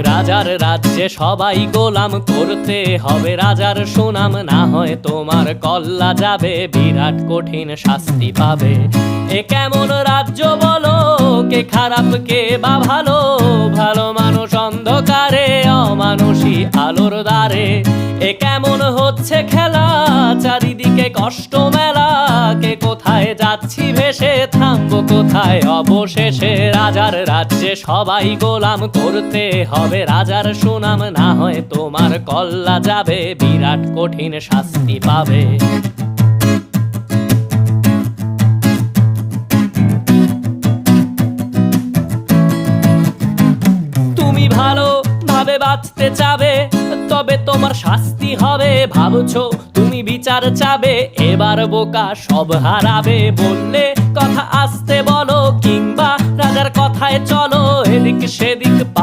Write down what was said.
রাজার রাজ্যে সবাই গোলাম, করতে হবে রাজার সুনাম, না হয় তোমার কল্লা যাবে, বিরাট কঠিন শাস্তি পাবে। এ কেমন রাজ্য বলো, কে খারাপ কে বা ভালো, ভালো মানুষ অন্ধকারে, অমানুষী আলোর দ্বারে। এ কেমন হচ্ছে খেলা, চারিদিকে কষ্ট মেলা, কে কোথায় যাচ্ছি ভেসে, থামবো কোথায় অবশেষে। রাজার রাজ্যে সবাই গোলাম, করতে হবে রাজার সুনাম, না হয় তোমার কল্লা যাবে, বিরাট কঠিন শাস্তি পাবে। তুমি ভালো ভাবে বাঁচতে চাবে, তবে তোমার শাস্তি হবে। ভাবছো তুমি বিচার চাবে, এবার বোকা সব হারাবে। বললে কথা আস্তে বলো, কিংবা রাজার কথায় চলো, এদিক সেদিক পা